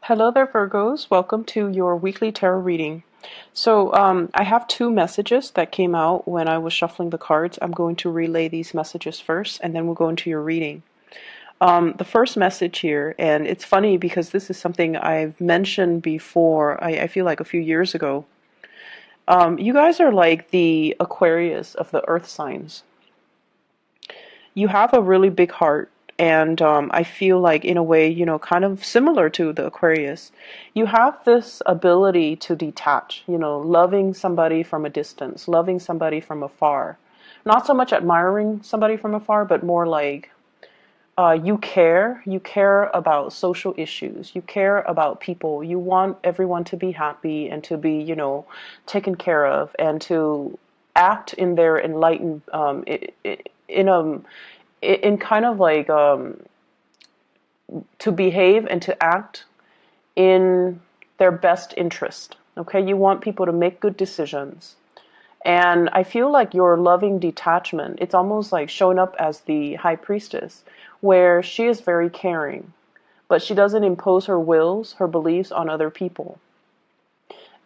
Hello there, Virgos. Welcome to your weekly tarot reading. I have two messages that came out when I was shuffling the cards. I'm going to relay these messages first, and then we'll go into your reading. The first message here, and it's funny because this is something I've mentioned before, I feel like a few years ago. You guys are like the Aquarius of the earth signs. You have a really big heart. And I feel like, in a way, kind of similar to the Aquarius, you have this ability to detach, loving somebody from a distance, loving somebody from afar. Not so much admiring somebody from afar, but more like you care. You care about social issues. You care about people. You want everyone to be happy and to be, taken care of and to act in their enlightened, in a in kind of like to behave and to act in their best interest. Okay, you want people to make good decisions. And I feel like your loving detachment, it's almost like showing up as the high priestess, where she is very caring, but she doesn't impose her wills, her beliefs on other people.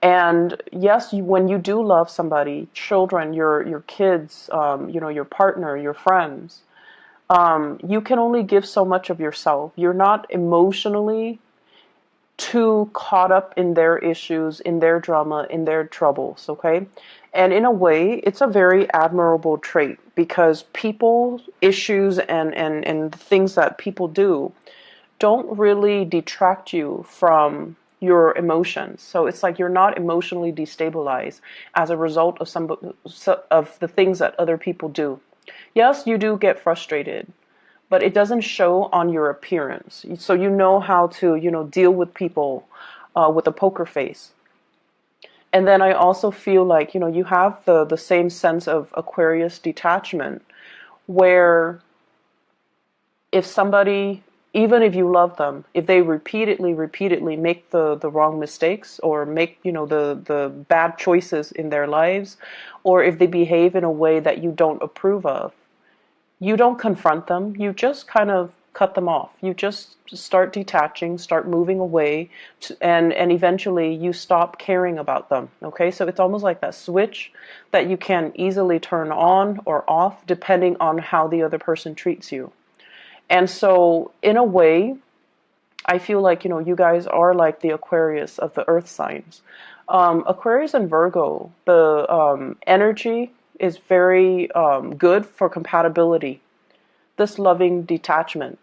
And yes, when you do love somebody, children, your kids, your partner, your friends, you can only give so much of yourself. You're not emotionally too caught up in their issues, in their drama, in their troubles, okay? And in a way, it's a very admirable trait because people, issues, and things that people do don't really detract you from your emotions. So it's like you're not emotionally destabilized as a result of of the things that other people do. Yes, you do get frustrated, but it doesn't show on your appearance. So you know how to, deal with people with a poker face. And then I also feel like, you have the same sense of Aquarius detachment, where if somebody, even if you love them, if they repeatedly make the wrong mistakes or make, the bad choices in their lives, or if they behave in a way that you don't approve of, you don't confront them. You just kind of cut them off. You just start detaching, start moving away, and eventually you stop caring about them. Okay, so it's almost like that switch that you can easily turn on or off depending on how the other person treats you. And so, in a way, I feel like, you guys are like the Aquarius of the earth signs. Aquarius and Virgo, the energy is very good for compatibility, this loving detachment.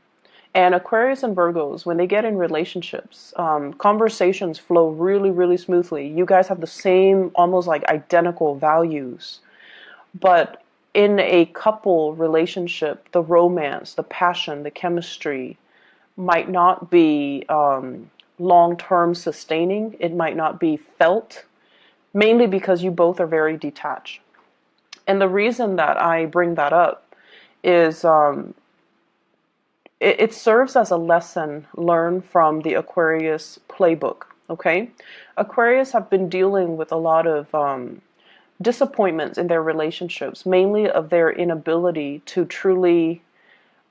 And Aquarius and Virgos, when they get in relationships, conversations flow really, really smoothly. You guys have the same, almost like identical values. But in a couple relationship, the romance, the passion, the chemistry might not be long-term sustaining. It might not be felt, mainly because you both are very detached. And the reason that I bring that up is it serves as a lesson learned from the Aquarius playbook. Okay, Aquarius have been dealing with a lot of disappointments in their relationships, mainly of their inability to truly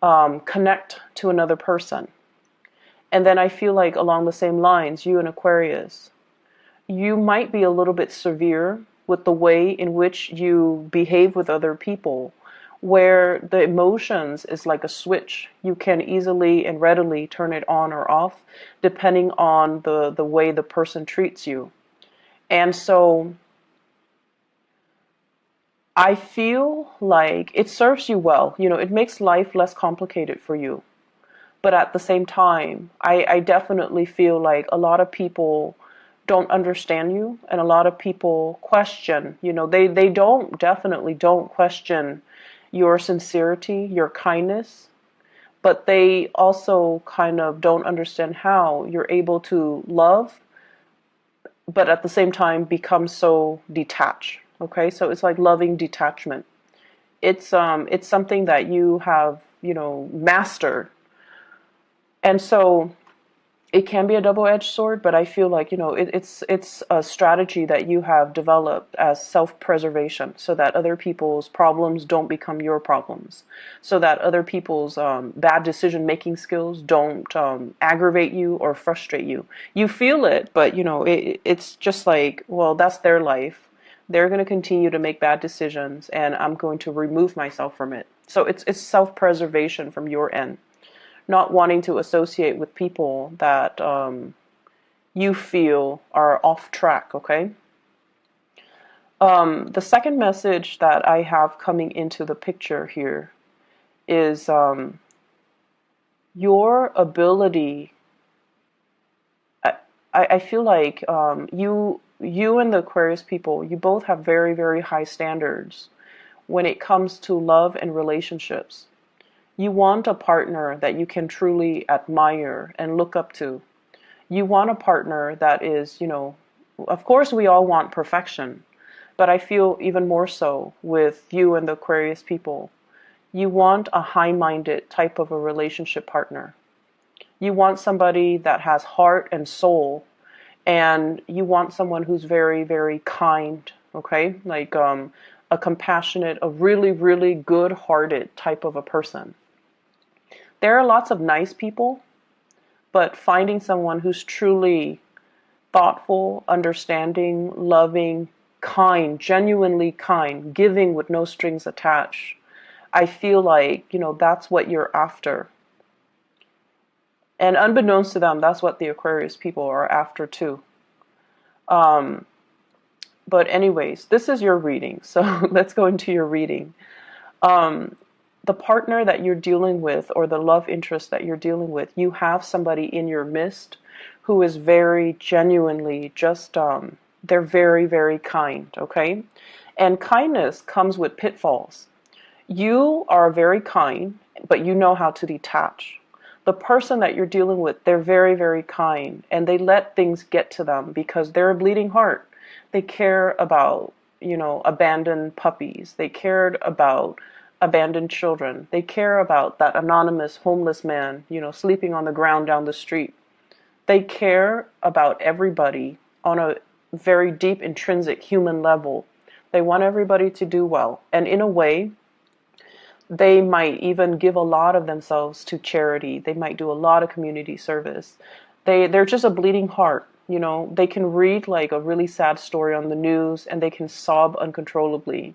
connect to another person. And then I feel like along the same lines, you and Aquarius, you might be a little bit severe with the way in which you behave with other people, where the emotions is like a switch. You can easily and readily turn it on or off depending on the way the person treats you. And so I feel like it serves you well. It makes life less complicated for you. But at the same time, I definitely feel like a lot of people don't understand you, and a lot of people question, they definitely don't question your sincerity, your kindness, but they also kind of don't understand how you're able to love, but at the same time become so detached. Okay, so it's like loving detachment. It's something that you have, mastered. And so it can be a double-edged sword, but I feel like, it's a strategy that you have developed as self-preservation so that other people's problems don't become your problems, so that other people's bad decision-making skills don't aggravate you or frustrate you. You feel it, but, it's just like, well, that's their life. They're going to continue to make bad decisions, and I'm going to remove myself from it. So it's self-preservation from your end, not wanting to associate with people that you feel are off track, okay? The second message that I have coming into the picture here is your ability. I feel like you and the Aquarius people, you both have very, very high standards when it comes to love and relationships. You want a partner that you can truly admire and look up to. You want a partner that is, of course we all want perfection, but I feel even more so with you and the Aquarius people. You want a high-minded type of a relationship partner. You want somebody that has heart and soul, and you want someone who's very, very kind, okay? Like a compassionate, a really, really good-hearted type of a person. There are lots of nice people, but finding someone who's truly thoughtful, understanding, loving, kind, genuinely kind, giving with no strings attached, I feel like, that's what you're after. And unbeknownst to them, that's what the Aquarius people are after too. But anyways, this is your reading. So let's go into your reading. The partner that you're dealing with, or the love interest that you're dealing with, you have somebody in your midst who is very genuinely just, they're very, very kind, okay? And kindness comes with pitfalls. You are very kind, but you know how to detach. The person that you're dealing with, they're very, very kind, and they let things get to them because they're a bleeding heart. They care about, abandoned puppies. They cared about abandoned children. They care about that anonymous homeless man, sleeping on the ground down the street. They care about everybody on a very deep, intrinsic human level. They want everybody to do well. And in a way, they might even give a lot of themselves to charity. They might do a lot of community service. They're just a bleeding heart. They can read like a really sad story on the news and they can sob uncontrollably.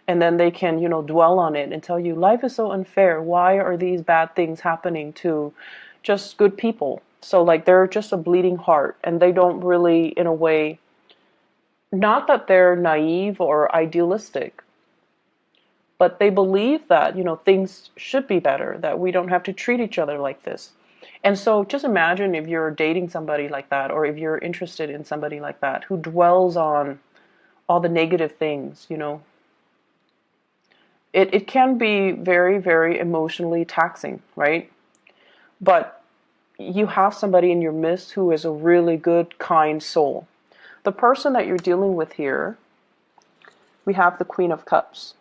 And then they can, dwell on it and tell you, life is so unfair. Why are these bad things happening to just good people? So like they're just a bleeding heart, and they don't really, in a way, not that they're naive or idealistic, but they believe that, things should be better, that we don't have to treat each other like this. And so just imagine if you're dating somebody like that, or if you're interested in somebody like that, who dwells on all the negative things, It can be very, very emotionally taxing, right? But you have somebody in your midst who is a really good, kind soul. The person that you're dealing with here, we have the Queen of Cups.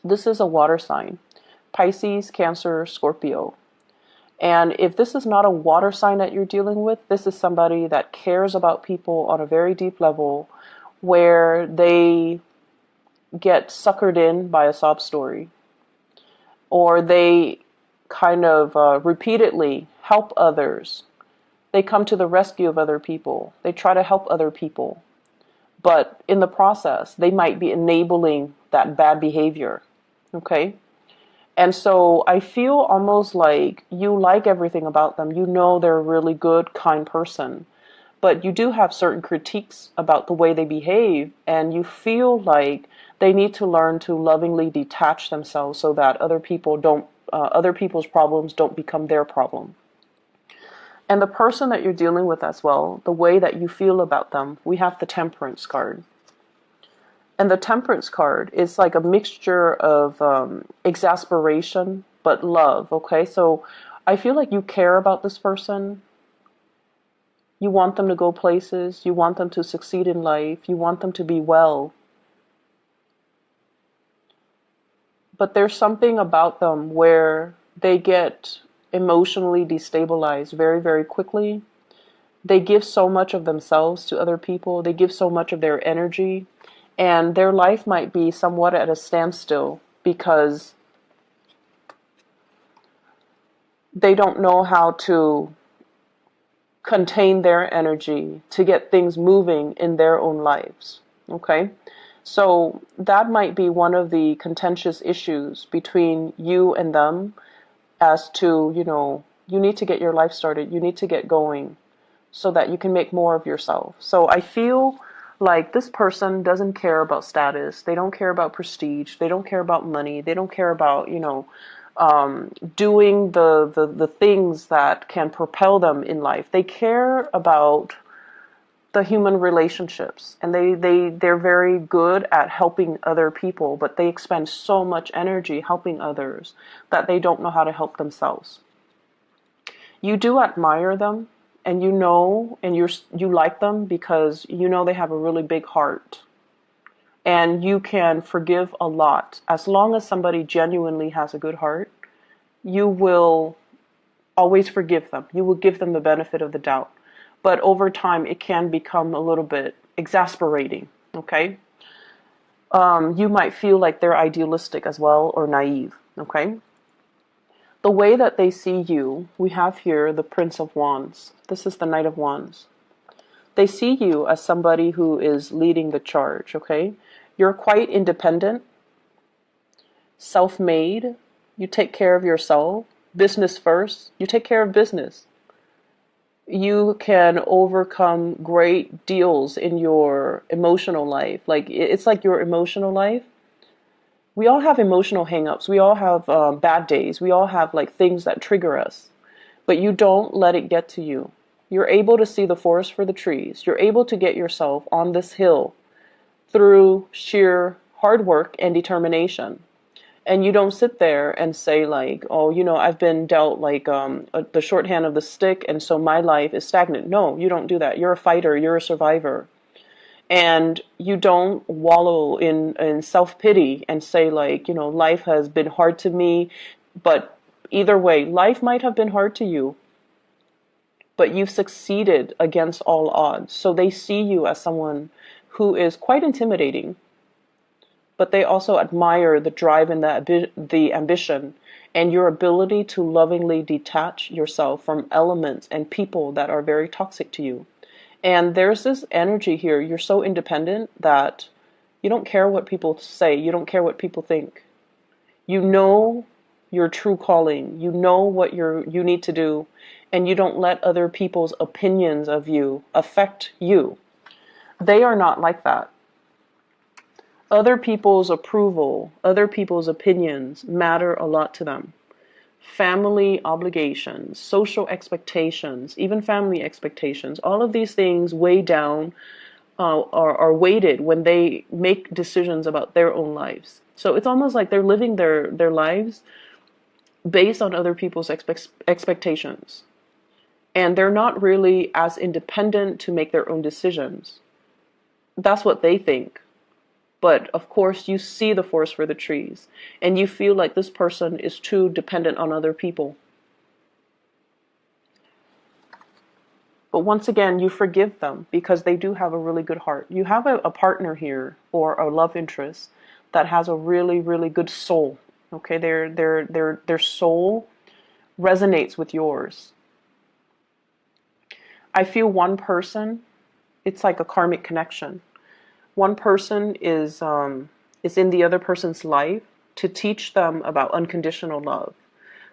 This is a water sign: Pisces, Cancer, Scorpio. And if this is not a water sign that you're dealing with, this is somebody that cares about people on a very deep level, where they get suckered in by a sob story, or they kind of repeatedly help others. They come to the rescue of other people. They try to help other people. But in the process, they might be enabling that bad behavior. Okay? And so I feel almost like you like everything about them. They're a really good, kind person. But you do have certain critiques about the way they behave, and you feel like they need to learn to lovingly detach themselves so that other people's problems don't become their problem. And the person that you're dealing with as well, the way that you feel about them, we have the Temperance card. And the Temperance card is like a mixture of exasperation but love, okay? So I feel like you care about this person. You want them to go places. You want them to succeed in life. You want them to be well. But there's something about them where they get emotionally destabilized very, very quickly. They give so much of themselves to other people. They give so much of their energy. And their life might be somewhat at a standstill because they don't know how to contain their energy to get things moving in their own lives. Okay? So that might be one of the contentious issues between you and them as to, you need to get your life started. You need to get going so that you can make more of yourself. So I feel like this person doesn't care about status. They don't care about prestige. They don't care about money. They don't care about, doing the things that can propel them in life. They care about the human relationships, and they're very good at helping other people, but they expend so much energy helping others that they don't know how to help themselves. You do admire them, and you like them because they have a really big heart, and you can forgive a lot. As long as somebody genuinely has a good heart, you will always forgive them. You will give them the benefit of the doubt. But over time, it can become a little bit exasperating, okay? You might feel like they're idealistic as well, or naive, okay? The way that they see you, we have here the Prince of Wands. This is the Knight of Wands. They see you as somebody who is leading the charge, okay? You're quite independent, self-made. You take care of yourself. Business first. You take care of business. You can overcome great deals in your emotional life. Like, it's like your emotional life. We all have emotional hangups. We all have bad days. We all have like things that trigger us. But you don't let it get to you. You're able to see the forest for the trees. You're able to get yourself on this hill through sheer hard work and determination. And you don't sit there and say like, oh, I've been dealt like the shorthand of the stick, and so my life is stagnant. No, you don't do that. You're a fighter. You're a survivor. And you don't wallow in self-pity and say like, life has been hard to me. But either way, life might have been hard to you, but you've succeeded against all odds. So they see you as someone who is quite intimidating, but they also admire the drive and the ambition and your ability to lovingly detach yourself from elements and people that are very toxic to you. And there's this energy here. You're so independent that you don't care what people say. You don't care what people think. You know your true calling. You know what you need to do, and you don't let other people's opinions of you affect you. They are not like that. Other people's approval, other people's opinions matter a lot to them. Family obligations, social expectations, even family expectations, all of these things weigh down, are weighted when they make decisions about their own lives. So it's almost like they're living their lives based on other people's expectations. And they're not really as independent to make their own decisions. That's what they think. But of course, you see the forest for the trees, and you feel like this person is too dependent on other people. But once again, you forgive them because they do have a really good heart. You have a partner here, or a love interest, that has a really, really good soul. Okay, their soul resonates with yours. I feel one person, it's like a karmic connection. One person is in the other person's life to teach them about unconditional love,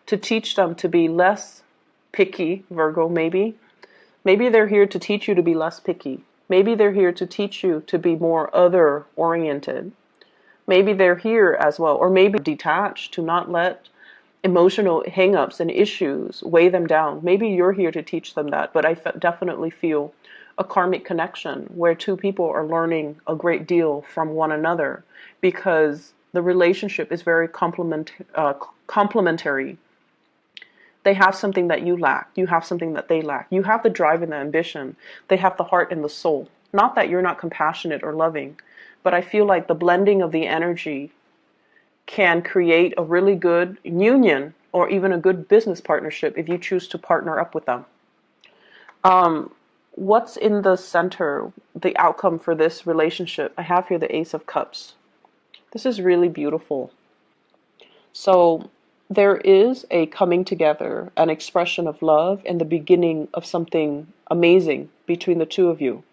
to teach them to be less picky, Virgo, maybe. Maybe they're here to teach you to be less picky. Maybe they're here to teach you to be more other-oriented. Maybe they're here as well, or maybe detached, to not let emotional hang-ups and issues weigh them down. Maybe you're here to teach them that, but I definitely feel a karmic connection where two people are learning a great deal from one another because the relationship is very complementary. They have something that you lack. You have something that they lack. You have the drive and the ambition. They have the heart and the soul. Not that you're not compassionate or loving, but I feel like the blending of the energy can create a really good union or even a good business partnership if you choose to partner up with them. what's in the center, the outcome for this relationship? I have here the Ace of Cups. This is really beautiful. So there is a coming together, an expression of love, and the beginning of something amazing between the two of you.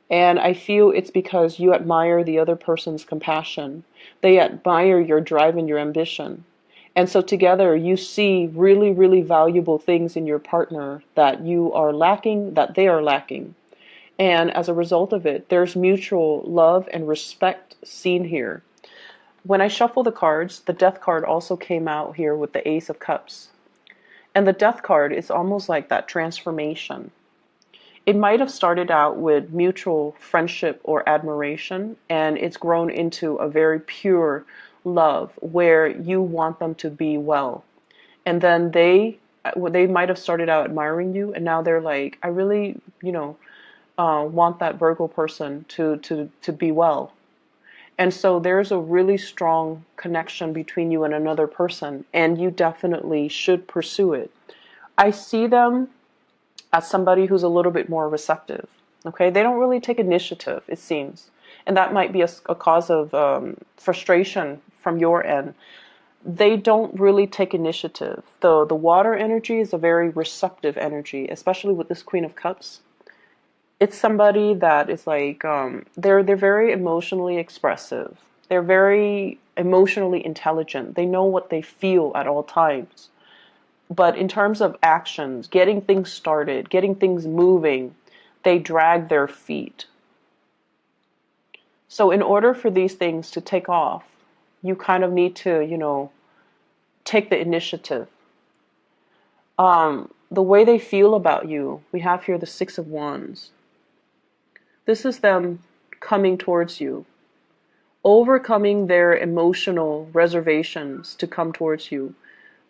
And I feel it's because you admire the other person's compassion. They admire your drive and your ambition. And so together you see really, really valuable things in your partner that you are lacking, that they are lacking. And as a result of it, there's mutual love and respect seen here. When I shuffle the cards, the Death card also came out here with the Ace of Cups. And the Death card is almost like that transformation. It might have started out with mutual friendship or admiration, and it's grown into a very pure love where you want them to be well. And then they might have started out admiring you, and now they're like, I really, want that Virgo person to be well. And so there's a really strong connection between you and another person, and you definitely should pursue it. I see them as somebody who's a little bit more receptive. Okay, they don't really take initiative, it seems, and that might be a cause of frustration from your end. They don't really take initiative. The water energy is a very receptive energy, especially with this Queen of Cups. It's somebody that is like they're very emotionally expressive. They're very emotionally intelligent. They know what they feel at all times. But in terms of actions, getting things started, getting things moving, they drag their feet. So in order for these things to take off, you kind of need to, take the initiative. The way they feel about you, we have here the Six of Wands. This is them coming towards you, overcoming their emotional reservations to come towards you.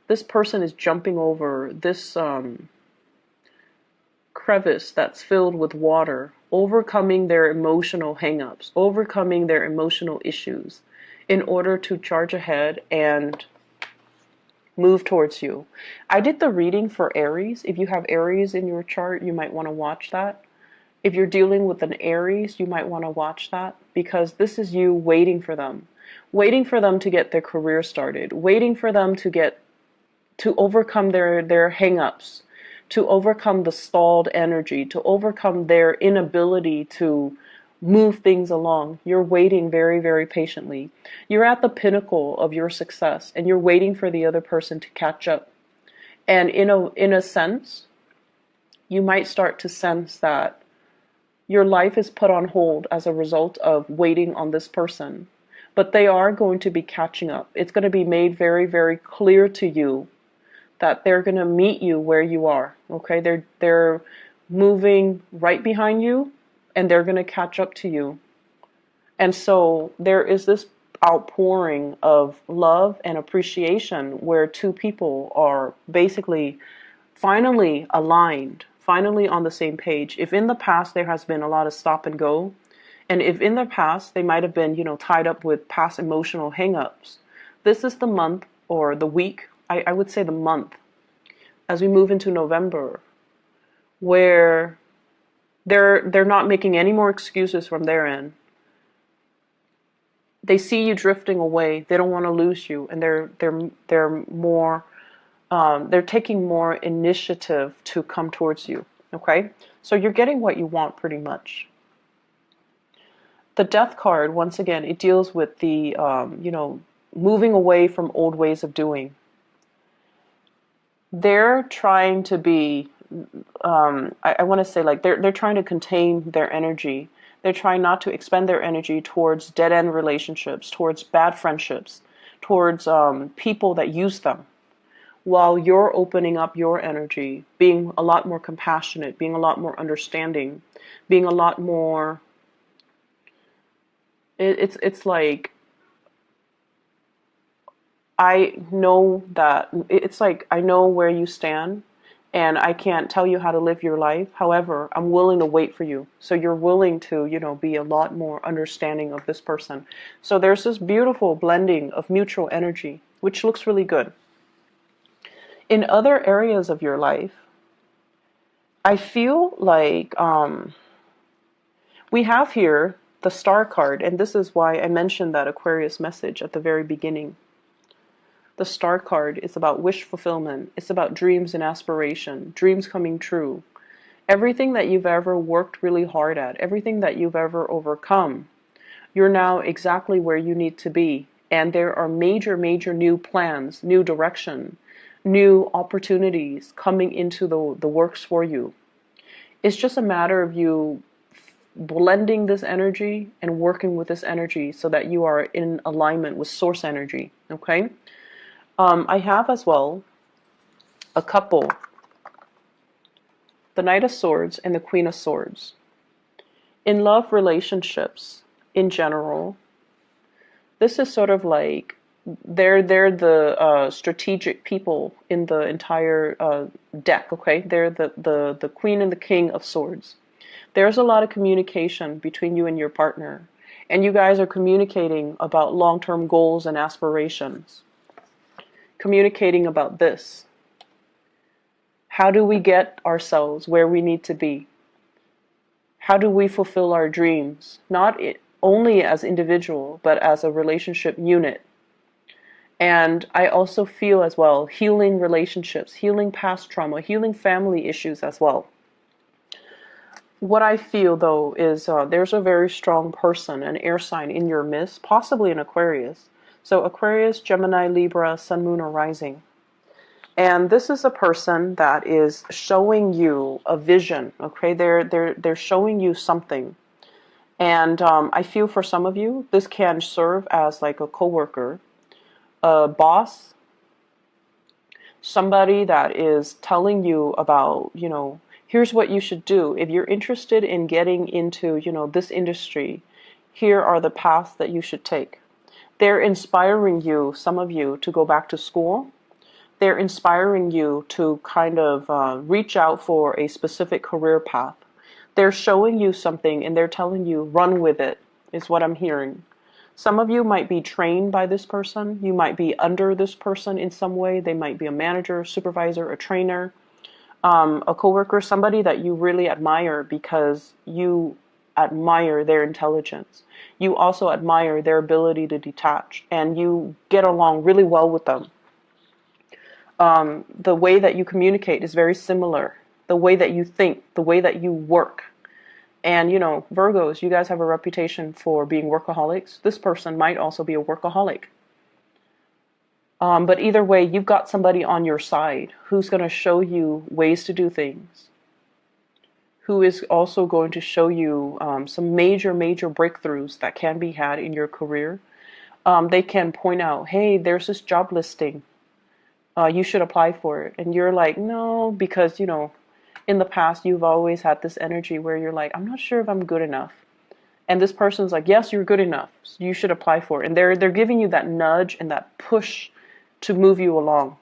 This person is jumping over this crevice that's filled with water, overcoming their emotional hang-ups, overcoming their emotional issues in order to charge ahead and move towards you. I did the reading for Aries. If you have Aries in your chart, you might want to watch that. If you're dealing with an Aries, you might want to watch that, because this is you waiting for them to get their career started, waiting for them to overcome their hang-ups, to overcome the stalled energy, to overcome their inability to move things along. You're waiting very, very patiently. You're at the pinnacle of your success, and you're waiting for the other person to catch up. And in a sense, you might start to sense that your life is put on hold as a result of waiting on this person. But they are going to be catching up. It's going to be made very, very clear to you that they're going to meet you where you are. Okay, they're moving right behind you, and they're going to catch up to you. And so there is this outpouring of love and appreciation where two people are basically finally aligned, finally on the same page. If in the past there has been a lot of stop and go, and if in the past they might have been, tied up with past emotional hang-ups, this is the month or the week, I would say the month, as we move into November, where they're not making any more excuses from their end. They see you drifting away. They don't want to lose you, and they're more they're taking more initiative to come towards you. Okay, so you're getting what you want pretty much. The Death card, once again, it deals with the moving away from old ways of doing. They're trying to be, I want to say, like, they're trying to contain their energy. They're trying not to expend their energy towards dead-end relationships, towards bad friendships, towards people that use them, while you're opening up your energy, being a lot more compassionate, being a lot more understanding, being a lot more, it's like, I know that, it's like, I know where you stand, and I can't tell you how to live your life. However, I'm willing to wait for you. So you're willing to, be a lot more understanding of this person. So there's this beautiful blending of mutual energy, which looks really good. In other areas of your life, I feel like we have here the star card, and this is why I mentioned that Aquarius message at the very beginning. The star card is about wish fulfillment. It's about dreams and aspiration, dreams coming true. Everything that you've ever worked really hard at, everything that you've ever overcome, you're now exactly where you need to be. And there are major, major new plans, new direction, new opportunities coming into the works for you. It's just a matter of you blending this energy and working with this energy so that you are in alignment with source energy. Okay? I have as well a couple, the Knight of Swords and the Queen of Swords. In love relationships in general, this is sort of like they're the strategic people in the entire deck. Okay, they're the Queen and the King of Swords. There's a lot of communication between you and your partner, and you guys are communicating about long-term goals and aspirations. Communicating about this. How do we get ourselves where we need to be? How do we fulfill our dreams? Not only as individual, but as a relationship unit. And I also feel as well healing relationships, healing past trauma, healing family issues as well. What I feel though is there's a very strong person, an air sign in your midst, possibly an Aquarius. So Aquarius, Gemini, Libra, Sun, Moon, or Rising. And this is a person that is showing you a vision. Okay, they're showing you something. And I feel for some of you, this can serve as like a coworker, a boss, somebody that is telling you about, here's what you should do. If you're interested in getting into, this industry, here are the paths that you should take. They're inspiring you, some of you, to go back to school. They're inspiring you to kind of reach out for a specific career path. They're showing you something and they're telling you, run with it, is what I'm hearing. Some of you might be trained by this person. You might be under this person in some way. They might be a manager, supervisor, a trainer, a coworker, somebody that you really admire because you admire their intelligence. You also admire their ability to detach, and you get along really well with them. The way that you communicate is very similar. The way that you think, the way that you work. And, Virgos, you guys have a reputation for being workaholics. This person might also be a workaholic. But either way, you've got somebody on your side who's going to show you ways to do things, who is also going to show you some major, major breakthroughs that can be had in your career. They can point out, hey, there's this job listing. You should apply for it. And you're like, no, because, in the past, you've always had this energy where you're like, I'm not sure if I'm good enough. And this person's like, yes, you're good enough. You should apply for it. And they're giving you that nudge and that push to move you along.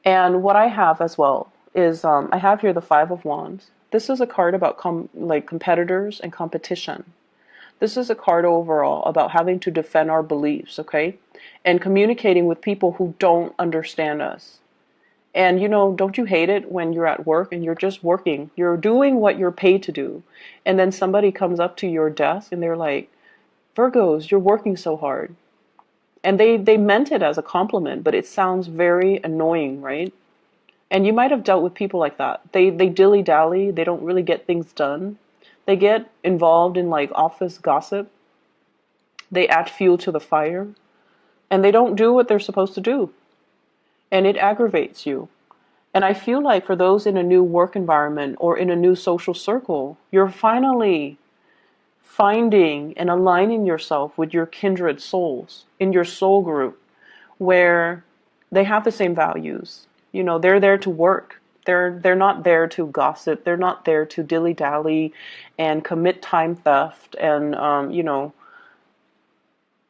And what I have as well is I have here the Five of Wands. This is a card about competitors and competition. This is a card overall about having to defend our beliefs, okay? And communicating with people who don't understand us. And, don't you hate it when you're at work and you're just working? You're doing what you're paid to do. And then somebody comes up to your desk and they're like, Virgos, you're working so hard. And they meant it as a compliment, but it sounds very annoying, right? And you might have dealt with people like that. They dilly-dally. They don't really get things done. They get involved in office gossip. They add fuel to the fire. And they don't do what they're supposed to do. And it aggravates you. And I feel like for those in a new work environment or in a new social circle, you're finally finding and aligning yourself with your kindred souls in your soul group where they have the same values. They're there to work. They're not there to gossip. They're not there to dilly-dally and commit time theft. And,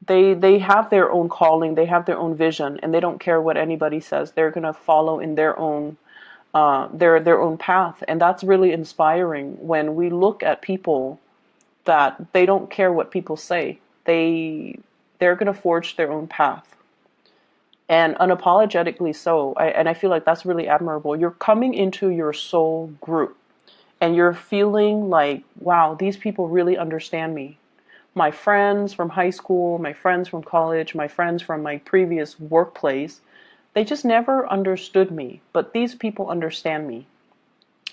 they have their own calling. They have their own vision. And they don't care what anybody says. They're going to follow in their own their own path. And that's really inspiring when we look at people that they don't care what people say. They're going to forge their own path. and unapologetically so. And I feel like that's really admirable. You're coming into your soul group and you're feeling like, wow, these people really understand me. My friends from high school, my friends from college, my friends from my previous workplace, they just never understood me, but these people understand me.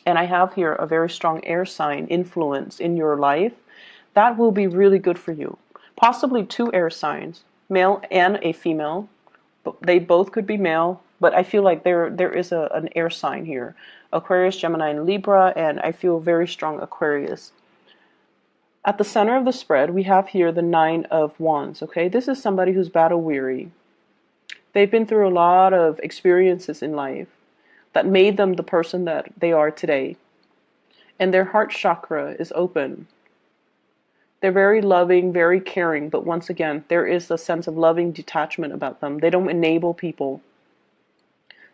And I have here a very strong air sign influence in your life. That will be really good for you. Possibly two air signs, male and a female. They both could be male, but I feel like there is an air sign here. Aquarius, Gemini, and Libra, and I feel very strong Aquarius. At the center of the spread, we have here the Nine of Wands, okay? This is somebody who's battle weary. They've been through a lot of experiences in life that made them the person that they are today. And their heart chakra is open. They're very loving, very caring, but once again, there is a sense of loving detachment about them. They don't enable people.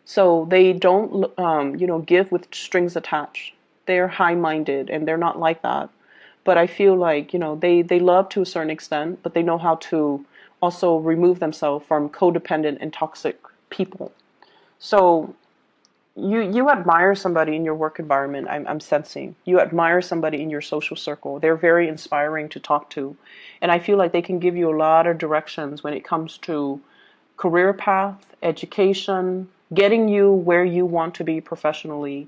So they don't, give with strings attached. They're high-minded, and they're not like that. But I feel like, they love to a certain extent, but they know how to also remove themselves from codependent and toxic people. So you admire somebody in your work environment, I'm sensing. You admire somebody in your social circle. They're very inspiring to talk to. And I feel like they can give you a lot of directions when it comes to career path, education, getting you where you want to be professionally.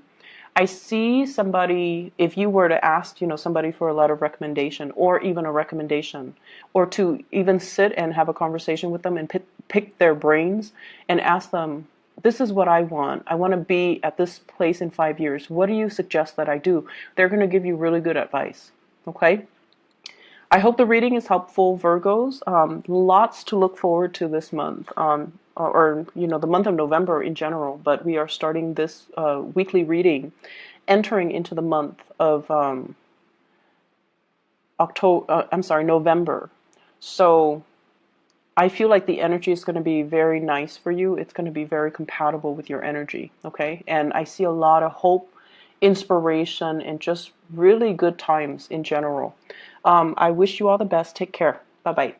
I see somebody, if you were to ask, somebody for a letter of recommendation or even a recommendation, or to even sit and have a conversation with them and pick their brains and ask them, this is what I want. I want to be at this place in 5 years. What do you suggest that I do? They're going to give you really good advice. Okay? I hope the reading is helpful, Virgos. Lots to look forward to this month, or the month of November in general. But we are starting this weekly reading, entering into the month of November. So I feel like the energy is going to be very nice for you. It's going to be very compatible with your energy, okay? And I see a lot of hope, inspiration, and just really good times in general. I wish you all the best. Take care. Bye-bye.